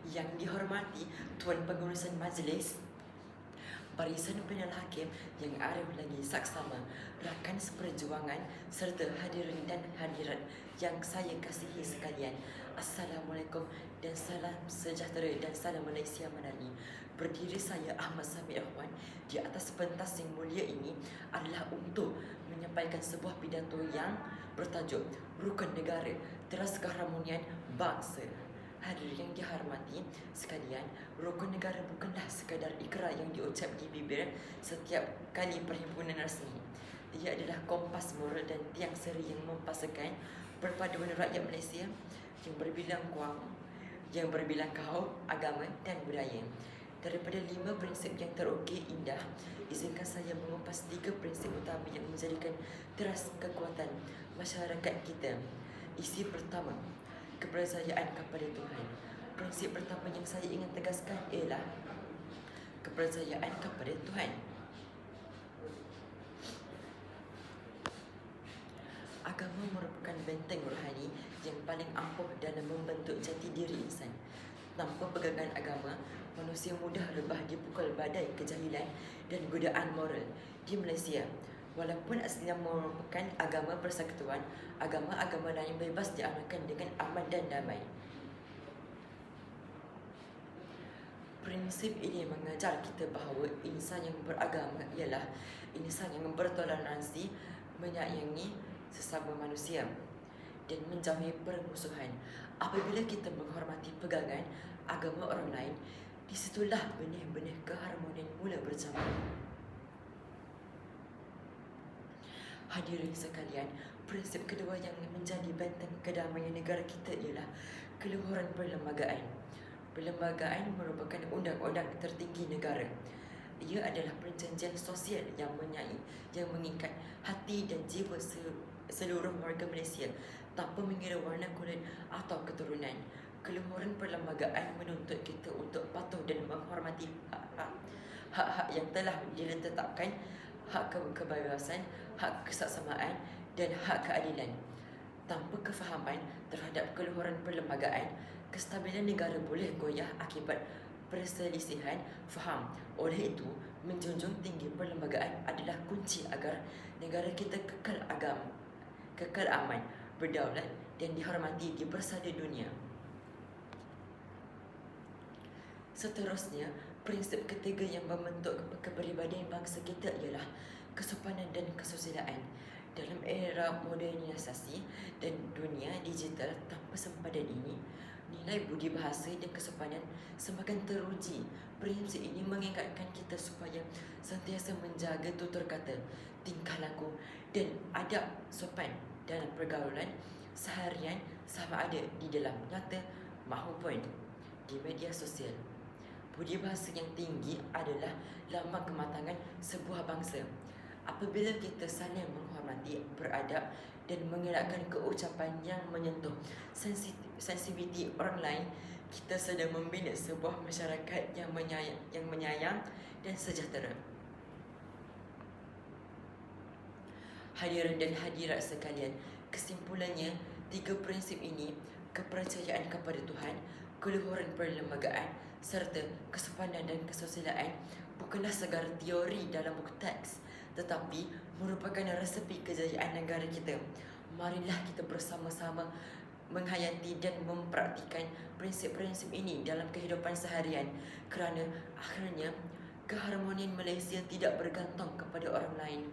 Yang dihormati Tuan Pengurusan Majlis, Barisan Panel Hakim yang arif lagi saksama, rakan seperjuangan serta hadirin dan hadirat yang saya kasihi sekalian. Assalamualaikum dan salam sejahtera dan salam Malaysia Madani. Berdiri saya Ahmad Sami Ikhwan di atas pentas yang mulia ini adalah untuk menyampaikan sebuah pidato yang bertajuk Rukun Negara, Teras Keharmonian Bangsa. Hadirin yang dihormati sekalian, rukun negara bukanlah sekadar ikrar yang diucap di bibir setiap kali perhimpunan rasmi. Ia adalah kompas moral dan tiang seri yang mempasakan perpaduan rakyat Malaysia yang berbilang kuang, yang berbilang kaum, agama dan budaya. Daripada 5 prinsip yang terukir indah, izinkan saya mengupas 3 prinsip utama yang menjadikan teras kekuatan masyarakat kita. Isi pertama, kepercayaan kepada Tuhan. Prinsip pertama yang saya ingin tegaskan ialah kepercayaan kepada Tuhan. Agama merupakan benteng rohani yang paling ampuh dalam membentuk jati diri insan. Tanpa pegangan agama, manusia mudah rebah dipukul badai kejahilan dan godaan moral. Di Malaysia, walaupun aslinya merupakan agama persekutuan, agama-agama lain bebas diamalkan dengan aman dan damai. Prinsip ini mengajar kita bahawa insan yang beragama ialah insan yang bertoleransi, menyayangi sesama manusia dan menjauhi permusuhan. Apabila kita menghormati pegangan agama orang lain, disitulah benih-benih keharmonian mula bercamur. Hadirin sekalian, prinsip kedua yang menjadi benteng kedamaian negara kita ialah keluhuran perlembagaan. Perlembagaan merupakan undang-undang tertinggi negara. Ia adalah perjanjian sosial yang mengikat hati dan jiwa seluruh warga Malaysia tanpa mengira warna kulit atau keturunan. Keluhuran perlembagaan menuntut kita untuk patuh dan menghormati hak-hak yang telah diletakkan, hak kebebasan, hak kesaksamaan dan hak keadilan. Tanpa kefahaman terhadap keluhuran perlembagaan, kestabilan negara boleh goyah akibat perselisihan faham. Oleh itu, menjunjung tinggi perlembagaan adalah kunci agar negara kita kekal aman, berdaulat dan dihormati di persada dunia. Seterusnya, prinsip ketiga yang membentuk kepribadian bangsa kita ialah kesopanan dan kesusilaan. Dalam era modernisasi dan dunia digital tanpa sempadan ini, nilai budi bahasa dan kesopanan semakin teruji. Prinsip ini mengingatkan kita supaya sentiasa menjaga tutur kata, tingkah laku dan adab sopan dalam pergaulan seharian, sama ada di dalam nyata maupun di media sosial. Budi bahasa yang tinggi adalah lambang kematangan sebuah bangsa. Apabila kita saling menghormati, beradab dan mengelakkan keucapan yang menyentuh sensitiviti orang lain, kita sedang membina sebuah masyarakat yang menyayang dan sejahtera. Hadirin dan hadirat sekalian, kesimpulannya, 3 prinsip ini, kepercayaan kepada Tuhan, keluhuran perlembagaan serta kesopanan dan kesusilaan, bukanlah segar teori dalam buku teks, tetapi merupakan resepi kejayaan negara kita. Marilah kita bersama-sama menghayati dan mempraktikkan prinsip-prinsip ini dalam kehidupan seharian, kerana akhirnya keharmonian Malaysia tidak bergantung kepada orang lain,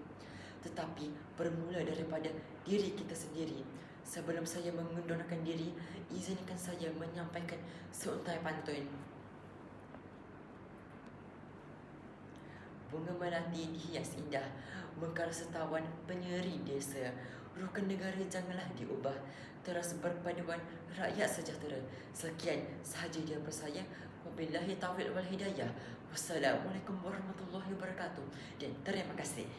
tetapi bermula daripada diri kita sendiri. Sebelum saya mengundurkan diri, izinkan saya menyampaikan seuntai pantun. Bunga melati dihias indah, mekar setawan penyeri desa. Rukun negara janganlah diubah, teras berpaduan rakyat sejahtera. Sekian sahaja daripada saya. Wabillahi taufiq wal hidayah. Wassalamualaikum warahmatullahi wabarakatuh dan terima kasih.